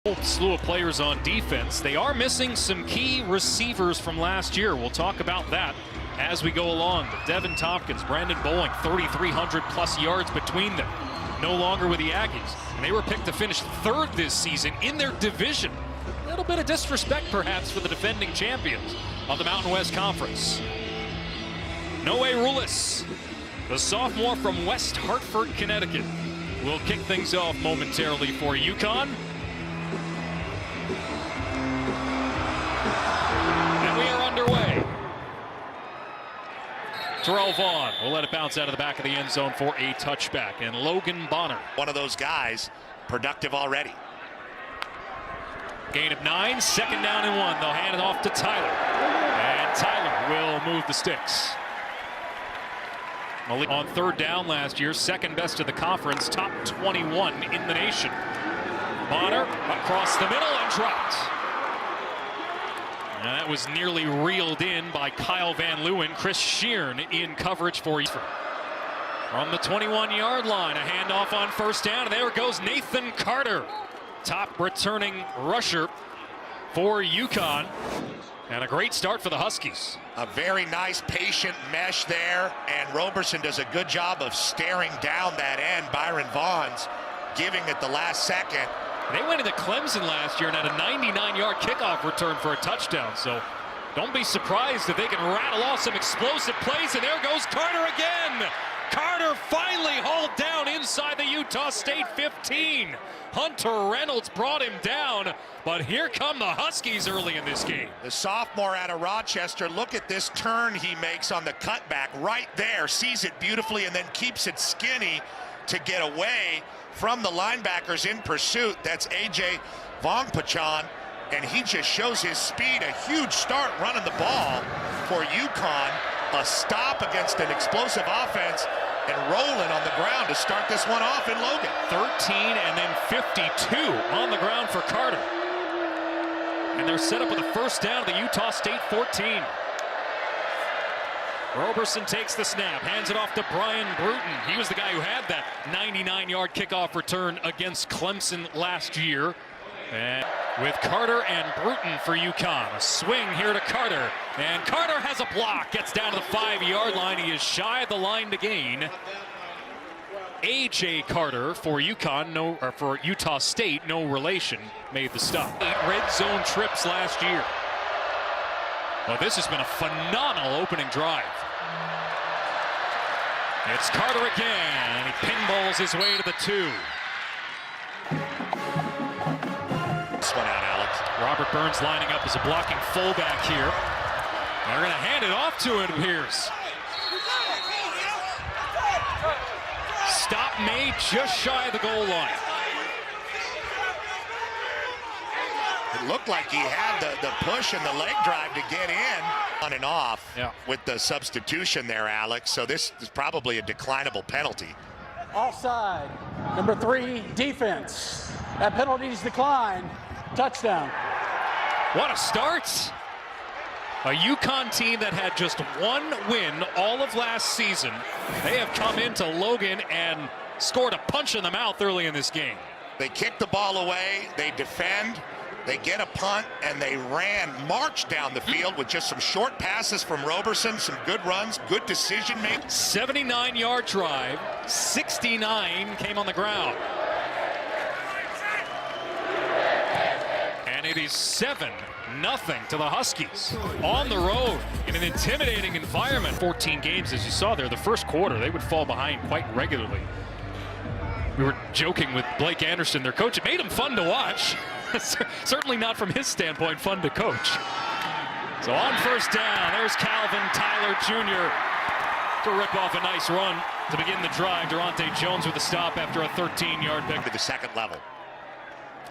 Whole slew of players on defense. They are missing some key receivers from last year. We'll talk about that as we go along. But Devin Tompkins, Brandon Bowling, 3,300 plus yards between them. No longer with the Aggies. And they were picked to finish third this season in their division. A little bit of disrespect perhaps for the defending champions of the Mountain West Conference. Noe Rulis, the sophomore from West Hartford, Connecticut, will kick things off momentarily for UConn. And we are underway. Terrell Vaughn will let it bounce out of the back of the end zone for a touchback. And Logan Bonner, one of those guys, productive already. Gain of 9, second down and 1. They'll hand it off to Tyler. And Tyler will move the sticks. Malik on third down last year, second best of the conference, top 21 in the nation. Bonner across the middle and dropped. And that was nearly reeled in by Kyle Van Leeuwen. Chris Shearn in coverage for Eastern. From the 21-yard line, a handoff on first down, and there goes Nathan Carter, top returning rusher for UConn. And a great start for the Huskies. A very nice patient mesh there, and Roberson does a good job of staring down that end. Byron Vaughn's giving it the last second. They went into Clemson last year and had a 99-yard kickoff return for a touchdown. So don't be surprised if they can rattle off some explosive plays. And there goes Carter again. Carter finally hauled down inside the Utah State 15. Hunter Reynolds brought him down, but here come the Huskies early in this game. The sophomore out of Rochester, look at this turn he makes on the cutback right there. Sees it beautifully and then keeps it skinny to get away from the linebackers in pursuit. That's A.J. Vongpachan, and he just shows his speed. A huge start running the ball for UConn. A stop against an explosive offense, and rolling on the ground to start this one off in Logan. 13 and then 52 on the ground for Carter. And they're set up with a first down at the Utah State 14. Roberson takes the snap, hands it off to Brian Bruton. He was the guy who had that 99-yard kickoff return against Clemson last year. And with Carter and Bruton for UConn. A swing here to Carter. And Carter has a block. Gets down to the 5-yard line. He is shy of the line to gain. A.J. Carter for UConn, for Utah State, no relation, made the stop. 8 red zone trips last year. Well, this has been a phenomenal opening drive. It's Carter again, and he pinballs his way to the 2. One out, Alex. Robert Burns lining up as a blocking fullback here. They're going to hand it off to him. Here's stop made just shy of the goal line. It looked like he had the push and the leg drive to get in. On and off with the substitution there, Alex. So this is probably a declinable penalty. Offside. Number 3, defense. That penalty's declined. Touchdown. What a start. A UConn team that had just one win all of last season. They have come into Logan and scored a punch in the mouth early in this game. They kick the ball away, they defend, they get a punt, and they marched down the field with just some short passes from Roberson, some good runs, good decision making. 79-yard drive, 69 came on the ground. And it is 7-0 to the Huskies on the road in an intimidating environment. 14 games, as you saw there, the first quarter, they would fall behind quite regularly. We were joking with Blake Anderson, their coach. It made him fun to watch. Certainly not from his standpoint fun to coach. So on first down, there's Calvin Tyler Jr. to rip off a nice run to begin the drive. Durante Jones with a stop after a 13-yard pick. To the second level.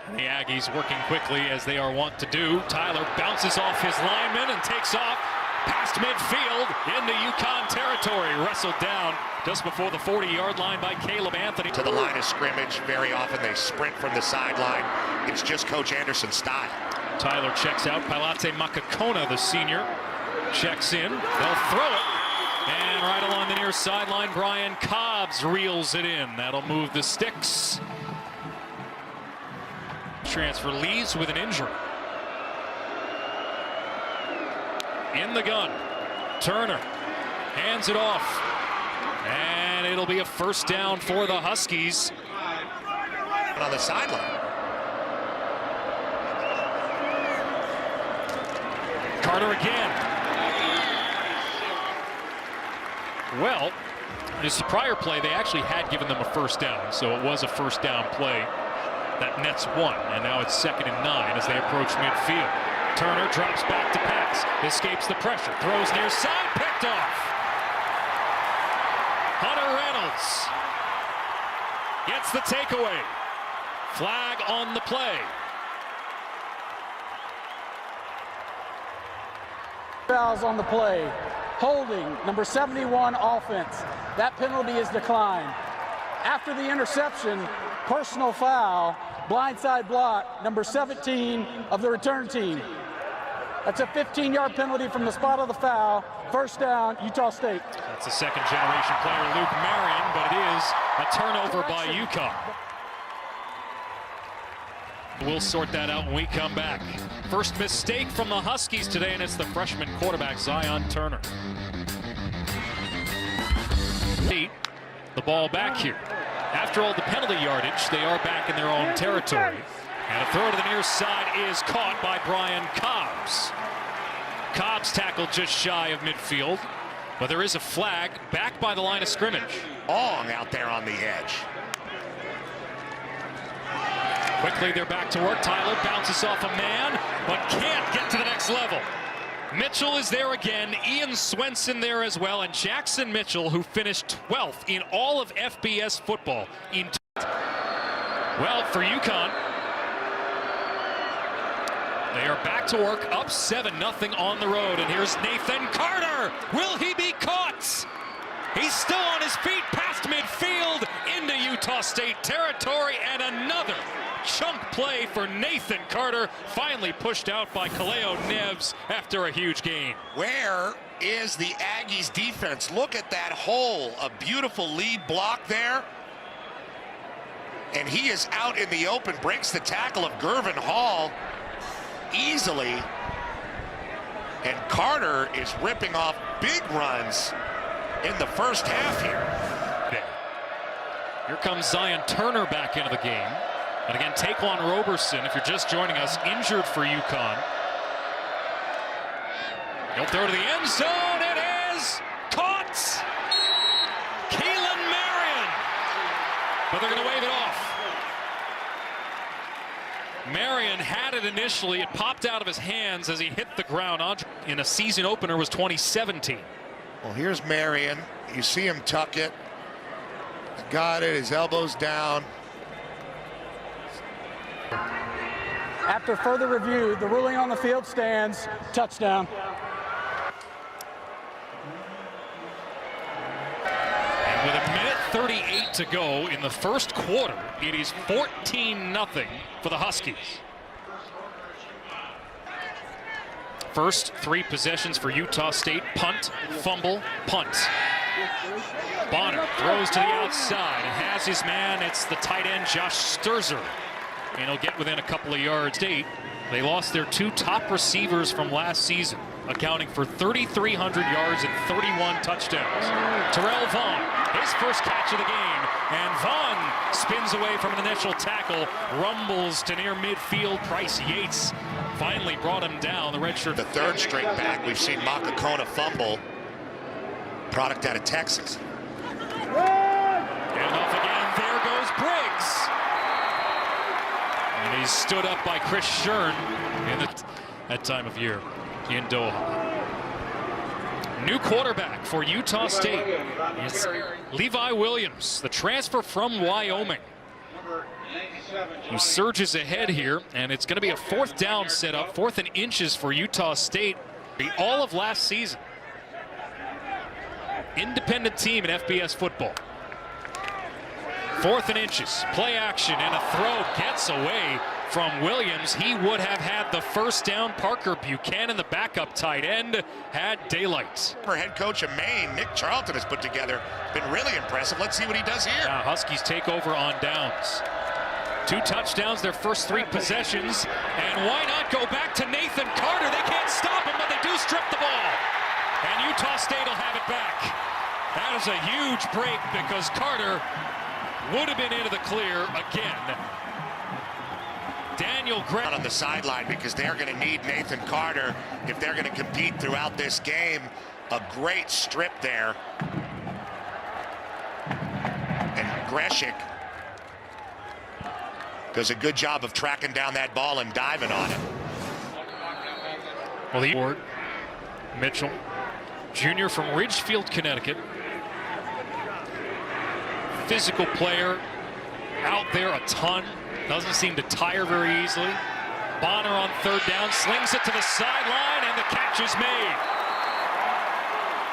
And the Aggies working quickly as they are wont to do. Tyler bounces off his lineman and takes off past midfield into UConn territory. Wrestled down just before the 40-yard line by Caleb Anthony. To the line of scrimmage, very often they sprint from the sideline. It's just Coach Anderson's style. Tyler checks out. Pilate Makakona, the senior, checks in. They'll throw it. And right along the near sideline, Brian Cobbs reels it in. That'll move the sticks. transfer, leaves with an injury. In the gun, Turner hands it off, and it'll be a first down for the Huskies. On the sideline. Carter again. Well, this prior play, they actually had given them a first down, so it was a first down play. That nets one, and now it's 2nd and 9 as they approach midfield. Turner drops back to pass, escapes the pressure, throws near side, picked off. Hunter Reynolds gets the takeaway. Flag on the play. Fouls on the play. Holding, number 71 offense. That penalty is declined. After the interception, personal foul, blindside block, number 17 of the return team. That's a 15-yard penalty from the spot of the foul. First down, Utah State. That's a second-generation player, Luke Marion, but it is a turnover by UConn. We'll sort that out when we come back. First mistake from the Huskies today, and it's the freshman quarterback, Zion Turner. The ball back here. After all the penalty yardage, they are back in their own territory. And a throw to the near side is caught by Brian Cobbs. Cobbs tackled just shy of midfield, but there is a flag back by the line of scrimmage. Long out there on the edge. Quickly, they're back to work. Tyler bounces off a man, but can't get to the next level. Mitchell is there again. Ian Swenson there as well. And Jackson Mitchell, who finished 12th in all of FBS football. Well, for UConn, they are back to work, up 7-0 on the road. And here's Nathan Carter. Will he be caught? He's still on his feet past midfield into Utah State territory, and another chunk play for Nathan Carter, finally pushed out by Kaleo Neves after a huge gain. Where is the Aggies defense? Look at that hole, a beautiful lead block there. And he is out in the open, breaks the tackle of Gervin Hall easily. And Carter is ripping off big runs in the first half here. Here comes Zion Turner back into the game. And again, Taquan Roberson, if you're just joining us, injured for UConn. He'll throw to the end zone. It is caught. Keelan Marion. But they're going to wave it off. Marion had it initially. It popped out of his hands as he hit the ground. In a season opener was 2017. Well, here's Marion. You see him tuck it. Got it. His elbows down. After further review, the ruling on the field stands. Touchdown. And with 1:38 to go in the first quarter, it is 14-0 for the Huskies. First 3 possessions for Utah State: punt, fumble, punt. Bonner throws to the outside and has his man. It's the tight end Josh Sturzer, and he'll get within a couple of yards. State, they lost their 2 top receivers from last season, accounting for 3,300 yards and 31 touchdowns. Terrell Vaughn, his first catch of the game, and Vaughn spins away from an initial tackle, rumbles to near midfield. Bryce Yates finally brought him down. The redshirt. The 3rd straight back we've seen Makakona fumble. Product out of Texas. And off again, there goes Briggs. And he's stood up by Chris Shern in that time of year in Doha. New quarterback for Utah State is Levi Williams, the transfer from Wyoming, who surges ahead here, and it's going to be a 4th down setup, 4th and inches for Utah State. All of last season. Independent team in FBS football. 4th and inches, play action, and a throw gets away from Williams. He would have had the first down. Parker Buchanan, the backup tight end, had daylight. Head coach of Maine, Nick Charlton, has put together. Been really impressive. Let's see what he does here. Now Huskies take over on downs. 2 touchdowns, their first 3 possessions. And why not go back to Nathan Carter? They can't stop him, but they do strip the ball. And Utah State will have it back. That is a huge break because Carter would have been into the clear again. Daniel Grant on the sideline because they're going to need Nathan Carter if they're going to compete throughout this game. A great strip there. And Greshik does a good job of tracking down that ball and diving on it. Well, the Mitchell, junior from Ridgefield, Connecticut. Physical player, out there a ton. Doesn't seem to tire very easily. Bonner on 3rd down, slings it to the sideline, and the catch is made.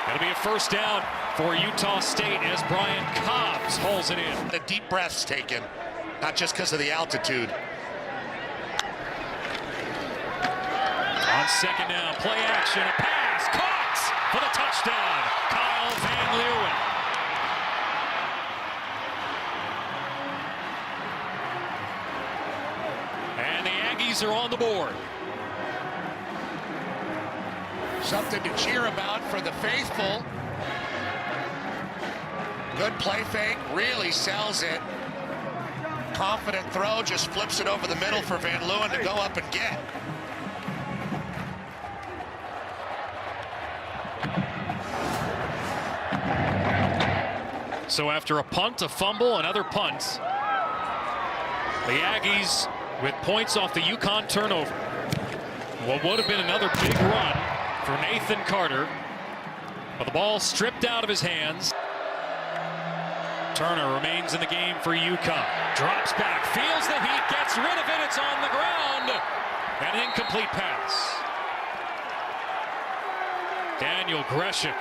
It'll be a first down for Utah State as Brian Cobbs hauls it in. The deep breaths taken, not just because of the altitude. On 2nd down, play action, a pass, caught for the touchdown. Kyle Van Leeuwen. And the Aggies are on the board. Something to cheer about for the faithful. Good play fake, really sells it. Confident throw, just flips it over the middle for Van Leeuwen to go up and get. So after a punt, a fumble, another punt, the Aggies with points off the UConn turnover. What would have been another big run for Nathan Carter, but the ball stripped out of his hands. Turner remains in the game for UConn. Drops back, feels the heat, gets rid of it. It's on the ground. And an incomplete pass. Daniel Greshik.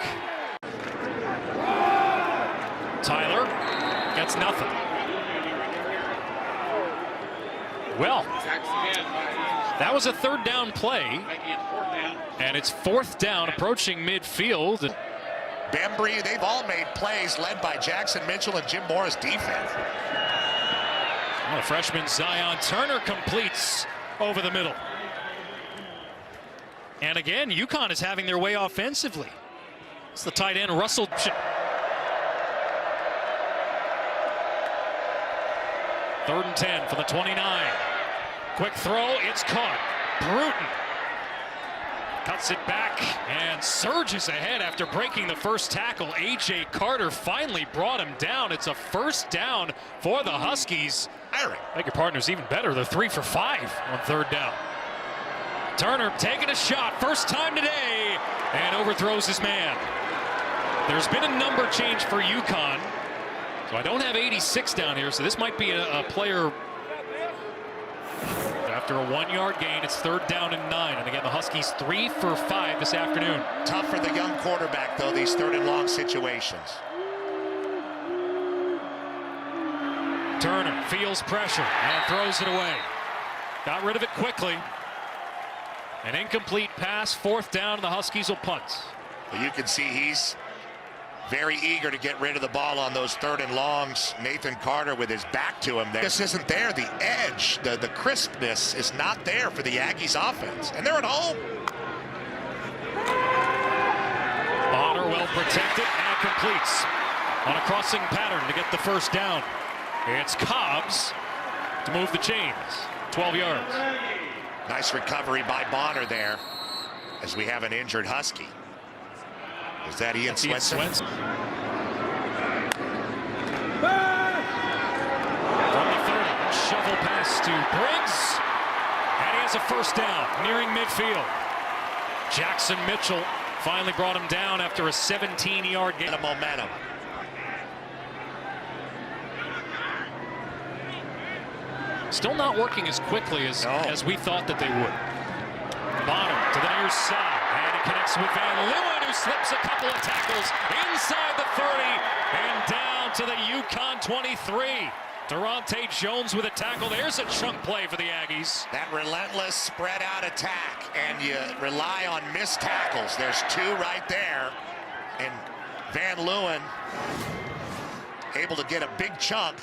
Tyler gets nothing. Well, that was a 3rd down play. And it's 4th down approaching midfield. Bembry, they've all made plays led by Jackson Mitchell and Jim Morris defense. Well, the freshman Zion Turner completes over the middle. And again, UConn is having their way offensively. It's the tight end Russell. 3rd and 10 for the 29. Quick throw, it's caught. Bruton cuts it back and surges ahead after breaking the first tackle. A.J. Carter finally brought him down. It's a first down for the Huskies. I think your partner's even better. They're 3 for 5 on 3rd down. Turner taking a shot, first time today, and overthrows his man. There's been a number change for UConn. So I don't have 86 down here, so this might be a player. After a 1-yard gain, it's 3rd down and 9. And again, the Huskies 3 for 5 this afternoon. Tough for the young quarterback, though, these 3rd and long situations. Turner feels pressure and throws it away. Got rid of it quickly. An incomplete pass, 4th down, the Huskies will punt. Well, you can see he's very eager to get rid of the ball on those 3rd and longs. Nathan Carter with his back to him. This isn't there. The edge, the crispness is not there for the Aggies offense. And they're at home. Bonner well protected and completes on a crossing pattern to get the first down. It's Cobbs to move the chains. 12 yards. Nice recovery by Bonner there as we have an injured Husky. Is that Ian Swenson? From the 30, shovel pass to Briggs. And he has a first down, nearing midfield. Jackson Mitchell finally brought him down after a 17-yard gain. And a momentum. Still not working as quickly as we thought that they would. Bonner to the near side, and he connects with Van Leeuwen, who slips a couple of tackles inside the 30 and down to the UConn 23. Durante Jones with a tackle. There's a chunk play for the Aggies. That relentless spread out attack, and you rely on missed tackles. There's 2 right there, and Van Leeuwen able to get a big chunk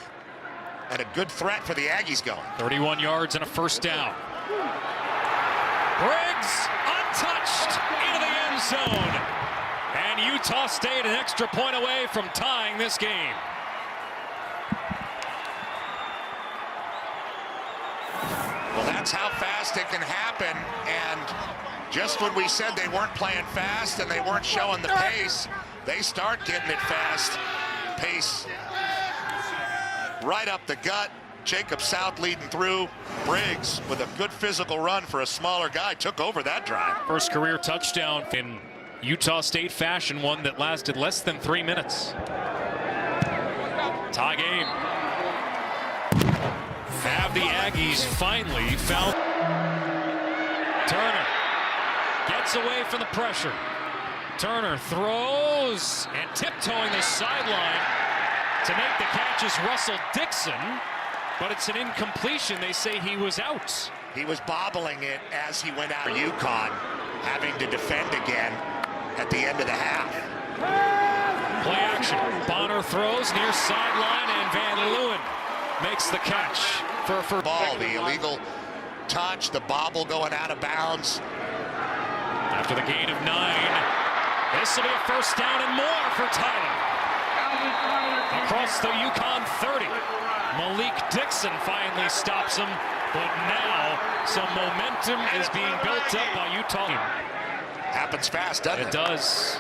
and a good threat for the Aggies going. 31 yards and a first down. Briggs untouched into the end zone. And Utah State an extra point away from tying this game. Well, that's how fast it can happen. And just when we said they weren't playing fast and they weren't showing the pace, they start getting it fast. Pace right up the gut. Jacob South leading through. Briggs with a good physical run for a smaller guy took over that drive. First career touchdown in Utah State fashion, one that lasted less than 3 minutes. Tie game. Have the Aggies finally found. Turner gets away from the pressure. Turner throws and tiptoeing the sideline to make the catch is Russell Dixon, but it's an incompletion. They say he was out. He was bobbling it as he went out. UConn having to defend again at the end of the half. Play action. Bonner throws near sideline, and Van Leeuwen makes the catch for ball. The illegal touch, the bobble going out of bounds. After the gain of 9, this will be a first down and more for Tyler. Across the UConn 30. Malik Dixon finally stops him, but now some momentum is being built up by Utah. Happens fast, doesn't it? It does.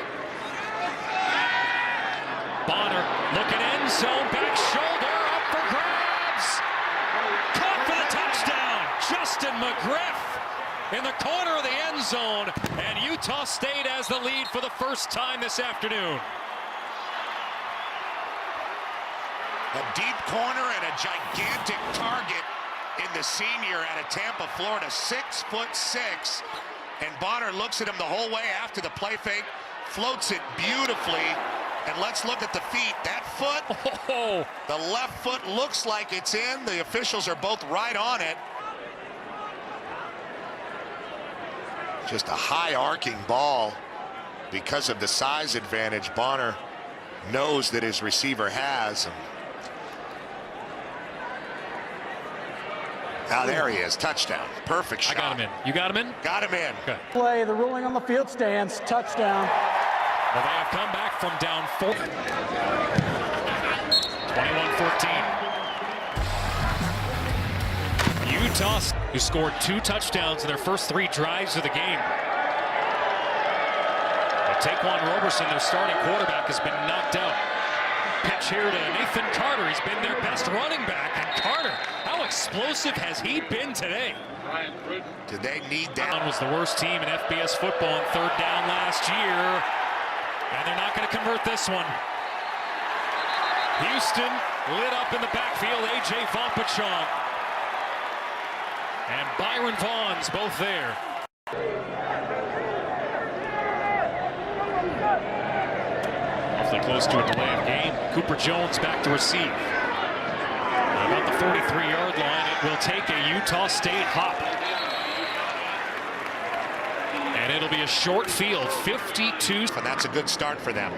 Bonner looking end zone, back shoulder, up for grabs. Caught for the touchdown. Justin McGriff in the corner of the end zone, and Utah State has the lead for the first time this afternoon. A deep corner and a gigantic target in the senior out of Tampa, Florida, 6'6". And Bonner looks at him the whole way after the play fake, floats it beautifully. And let's look at the feet. That foot, the left foot looks like it's in. The officials are both right on it. Just a high arcing ball because of the size advantage Bonner knows that his receiver has. Now there he is, touchdown, perfect shot. I got him in. You got him in? Got him in. Okay. Play, the ruling on the field stands, touchdown. Well, they have come back from down 4. 21-14. Utah, who scored 2 touchdowns in their first 3 drives of the game. But Taquan Roberson, their starting quarterback, has been knocked out. Pitch here to Nathan Carter. He's been their best running back. And Carter, how explosive has he been today? Did they need that? Was the worst team in FBS football in 3rd down last year. And they're not going to convert this one. Houston lit up in the backfield. A.J. Vompachon and Byron Vaughn's both there. Awfully close to a delay of game. Cooper Jones back to receive. About the 43-yard line, it will take a Utah State hop. And it'll be a short field, 52. And that's a good start for them.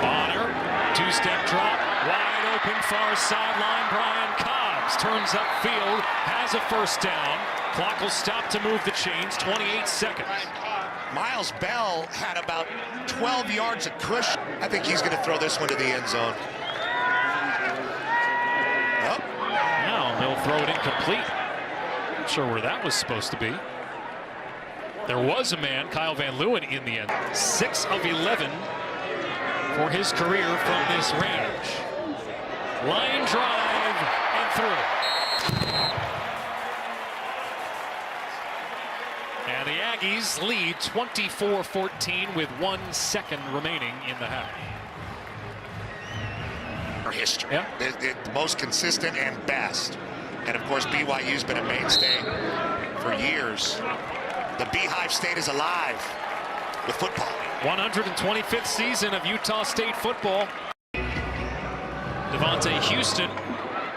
Bonner, 2-step drop, wide open far sideline. Brian Cobbs turns upfield, has a first down. Clock will stop to move the chains, 28 seconds. Miles Bell had about 12 yards of cushion. I think he's going to throw this one to the end zone. Oh. Now they'll throw it incomplete. Not sure where that was supposed to be. There was a man, Kyle Van Leeuwen, in the end. 6 of 11 for his career from this range. Line drive and through. And the Aggies lead 24-14 with 1 second remaining in the half. History. Yeah. The most consistent and best. And of course, BYU's been a mainstay for years. The Beehive State is alive with football. 125th season of Utah State football. Devontae Houston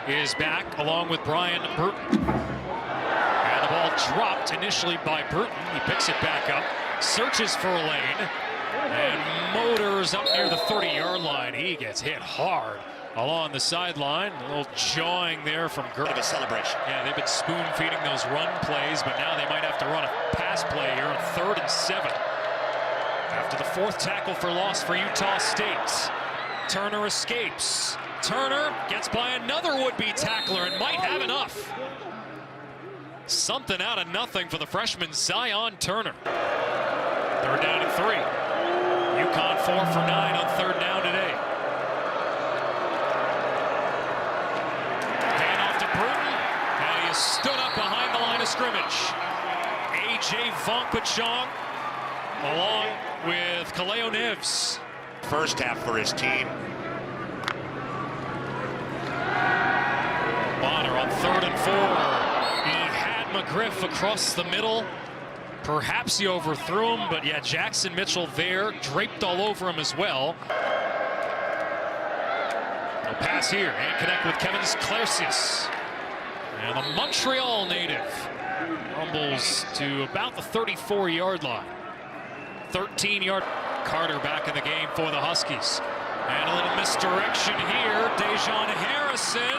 is back along with Brian Burton. And the ball dropped initially by Burton. He picks it back up, searches for a lane, and motors up near the 30-yard line. He gets hit hard along the sideline. A little jawing there from Bit of a celebration. Yeah, they've been spoon feeding those run plays, but now they might have to run a pass play here on 3rd and 7. After the 4th tackle for loss for Utah State. Turner escapes. Turner gets by another would-be tackler and might have enough. Something out of nothing for the freshman Zion Turner. 3rd down and 3. UConn 4 for 9 on 3rd down today. Hand off to Bruton, and he is stood up behind the line of scrimmage. A.J. Vonkpachong along with Kaleo Neves. First half for his team. Bonner on 3rd and 4. He had McGriff across the middle. Perhaps he overthrew him, but yeah, Jackson Mitchell there, draped all over him as well. A pass here, and connect with Kevin Clercius. And the Montreal native rumbles to about the 34-yard line. 13-yard. Carter back in the game for the Huskies. And a little misdirection here. Dejon Harrison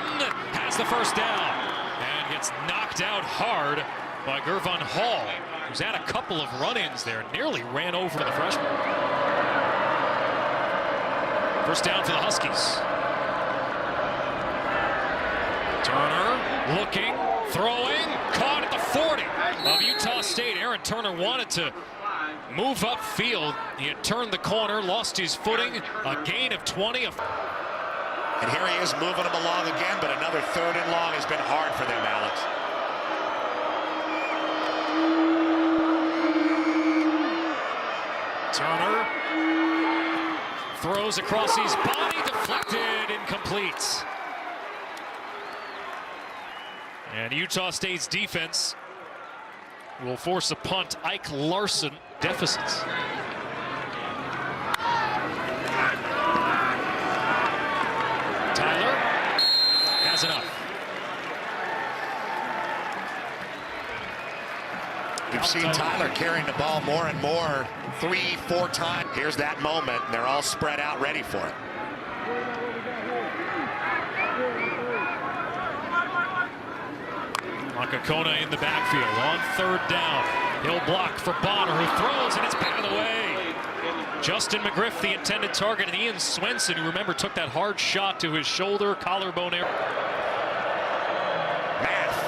has the first down and gets knocked out hard by Gervon Hall, who's had a couple of run-ins there. Nearly ran over the freshman. First down for the Huskies. Turner looking, throwing, caught at the 40 of Utah State. Aaron Turner wanted to move upfield. He had turned the corner, lost his footing, a gain of 20. And here he is moving him along again, but another 3rd and long has been hard for them, Alex. Turner throws across his body, deflected, incomplete. And Utah State's defense will force a punt. Ike Larson deficits. Tyler has enough. We've seen Tyler carrying the ball more and more, 3-4 times. Here's that moment, and they're all spread out ready for it. Makakona in the backfield on 3rd down. He'll block for Bonner, who throws, and it's batted away. Justin McGriff, the intended target, and Ian Swenson, who remember took that hard shot to his shoulder, collarbone area. Math.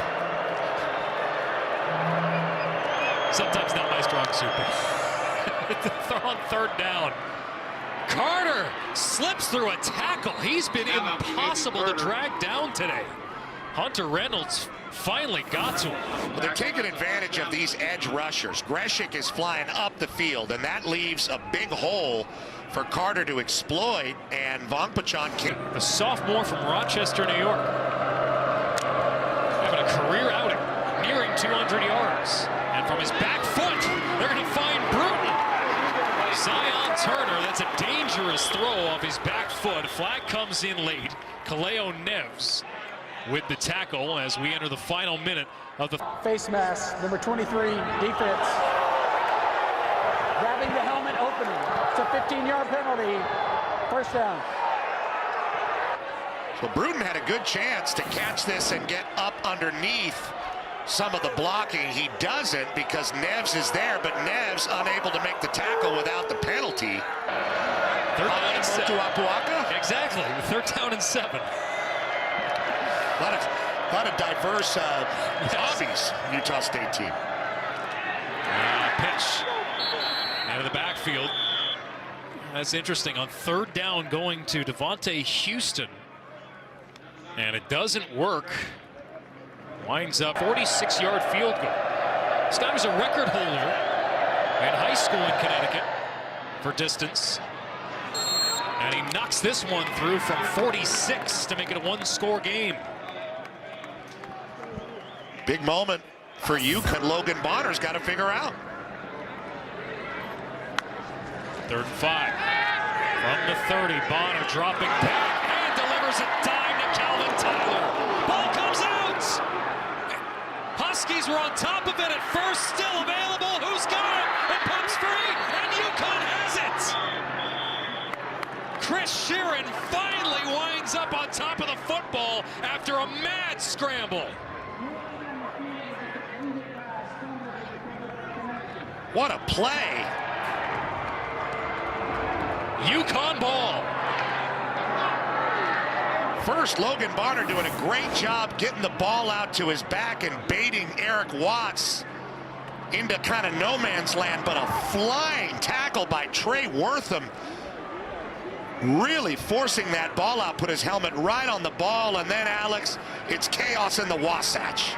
Sometimes not my strong suit. Throw on 3rd down. Carter slips through a tackle. He's been impossible to drag down today. Hunter Reynolds finally got to him. Well, they're taking advantage of these edge rushers. Greshik is flying up the field, and that leaves a big hole for Carter to exploit, and Vonkpachong can. The sophomore from Rochester, New York, having a career outing, nearing 200 yards. And from his back foot, they're going to find Bruton. Zion Turner, that's a dangerous throw off his back foot. Flag comes in late. Kaleo Neves with the tackle as we enter the final minute of the Face mask, number 23, defense. Grabbing the helmet opening. It's a 15-yard penalty. First down. So Bruton had a good chance to catch this and get up underneath some of the blocking. He doesn't because Neves is there, but Neves unable to make the tackle without the penalty. 3rd down and 7. Exactly. 3rd down and 7. A lot of diverse hobbies, Utah State team. Pitch out of the backfield. That's interesting. On 3rd down, going to Devontae Houston, and it doesn't work. Winds up 46-yard field goal. This guy was a record holder in high school in Connecticut for distance. And he knocks this one through from 46 to make it a 1-score game. Big moment for UConn. Logan Bonner's got to figure out. 3rd and 5. From the 30, Bonner dropping back and delivers a dime to Calvin Tyler. Ball comes out. Huskies were on top of it at first, still available. Who's got it? It pumps free, and UConn has it. Chris Sheeran finally winds up on top of the football after a mad scramble. What a play. UConn ball. First, Logan Bonner doing a great job getting the ball out to his back and baiting Eric Watts into kind of no man's land, but a flying tackle by Trey Wortham, really forcing that ball out, put his helmet right on the ball, and then, Alex, it's chaos in the Wasatch.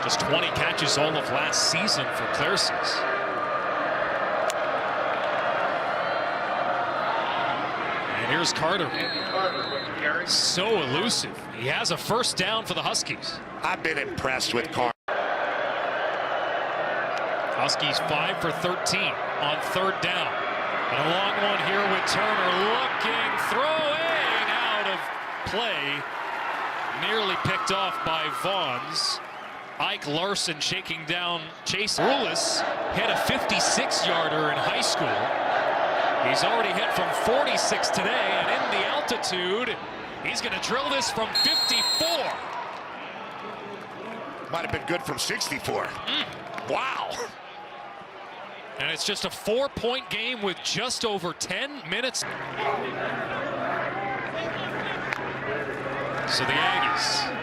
Just 20 catches all of last season for Clairsies. And here's Carter. So elusive. He has a first down for the Huskies. I've been impressed with Carter. Huskies 5 for 13 on third down. And a long one here with Turner looking, throwing out of play. Nearly picked off by Vaughns. Ike Larson shaking down Chase. Rulis hit a 56-yarder in high school. He's already hit from 46 today, and in the altitude, he's going to drill this from 54. Might have been good from 64. Wow. And it's just a 4-point game with just over 10 minutes. So the Aggies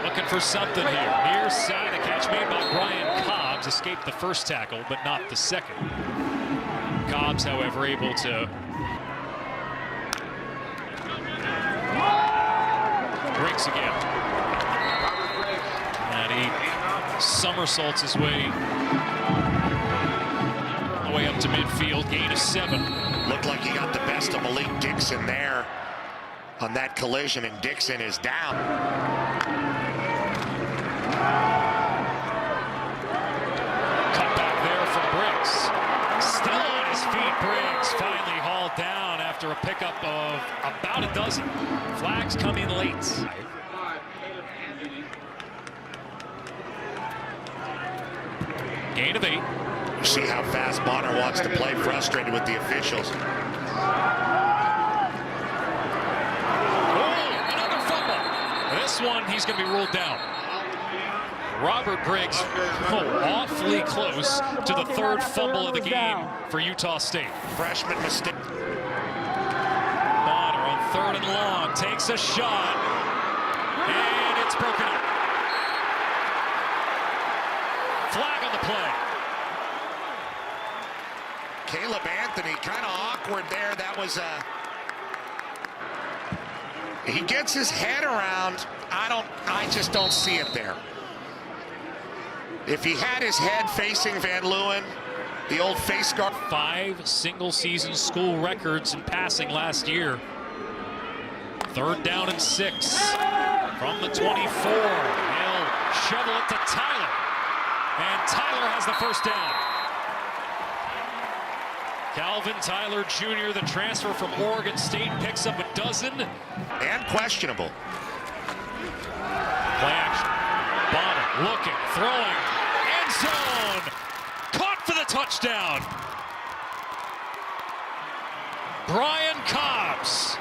looking for something here. Near side, a catch made by Brian Cobbs. Escaped the first tackle, but not the second. Cobbs, however, able to breaks again. And he somersaults his way all the way up to midfield. Gain of 7. Looked like he got the best of Malik Dixon there on that collision, and Dixon is down. Cut back there from Briggs. Still on his feet, Briggs finally hauled down after a pickup of about a dozen. Flags come in late. Gain of 8. See how fast Bonner wants to play, frustrated with the officials. Oh, another fumble. This one, he's going to be ruled down. Robert Briggs, awfully close to the third fumble of the game for Utah State. Freshman mistake. Bonner on 3rd and long, takes a shot, and it's broken up. Flag on the play. Caleb Anthony, kind of awkward there. That was he gets his head around. I just don't see it there. If he had his head facing Van Leeuwen, the old face guard. 5 single-season school records in passing last year. 3rd down and 6 from the 24. He'll shovel it to Tyler, and Tyler has the first down. Calvin Tyler Jr., the transfer from Oregon State, picks up a dozen. And questionable. Play action. Bonner looking, throwing, end zone. Caught for the touchdown. Brian Cobbs.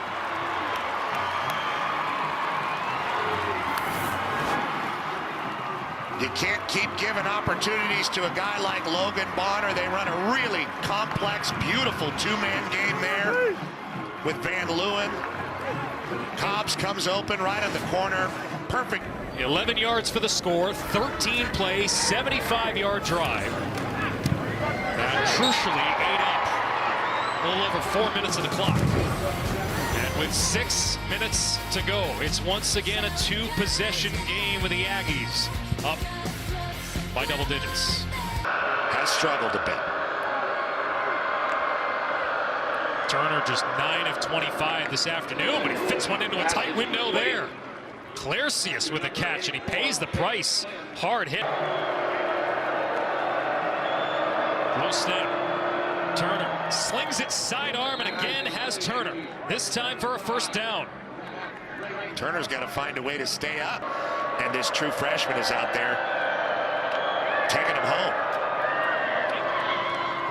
You can't keep giving opportunities to a guy like Logan Bonner. They run a really complex, beautiful two-man game there with Van Leeuwen. Cobbs comes open right in the corner. Perfect. 11 yards for the score, 13 plays, 75-yard drive. That crucially ate up a little over 4 minutes of the clock. And with 6 minutes to go, it's once again a 2-possession game with the Aggies up by double digits. Has struggled a bit. Turner just 9 of 25 this afternoon, but he fits one into a tight window there. Clairsies with a catch, and he pays the price. Hard hit. Low snap. Turner slings it sidearm and again has Turner. This time for a first down. Turner's got to find a way to stay up. And this true freshman is out there taking him home.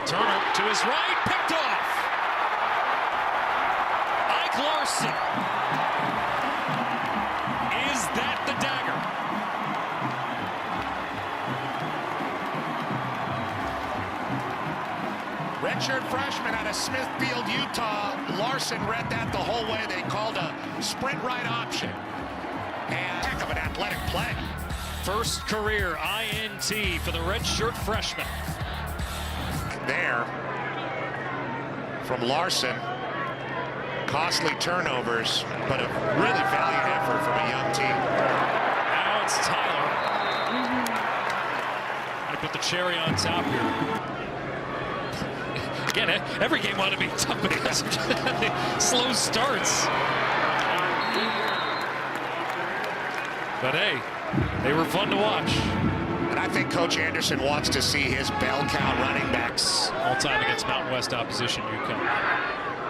Turner to his right, picked off. Larson. Is that the dagger? Redshirt freshman out of Smithfield, Utah. Larson read that the whole way. They called a sprint right option. And heck of an athletic play. First career INT for the redshirt freshman. There from Larson. Costly turnovers, but a really valiant effort from a young team. Now it's Tyler. Gonna put the cherry on top here. Again, every game ought to be tough because of slow starts. But hey, they were fun to watch. And I think Coach Anderson wants to see his bell cow running backs. All time against Mountain West opposition, UConn.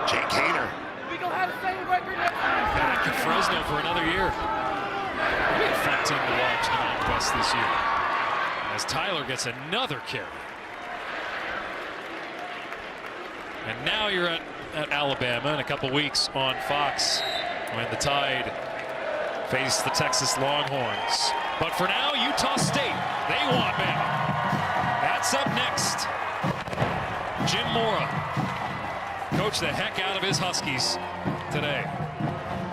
Jake Hayner. Back in Fresno for another year. It'll be a fun team to watch in the Mountain West this year. As Tyler gets another carry. And now you're at Alabama in a couple weeks on Fox when the Tide face the Texas Longhorns. But for now, Utah State, they want Bama. That's up next. Jim Mora coached the heck out of his Huskies today.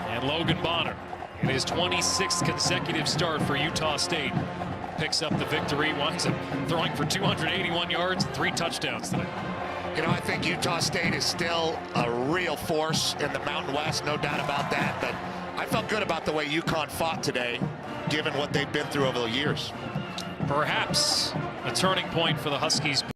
And Logan Bonner, in his 26th consecutive start for Utah State, picks up the victory, winds up throwing for 281 yards, 3 touchdowns today. You know, I think Utah State is still a real force in the Mountain West, no doubt about that. But I felt good about the way UConn fought today, given what they've been through over the years. Perhaps a turning point for the Huskies.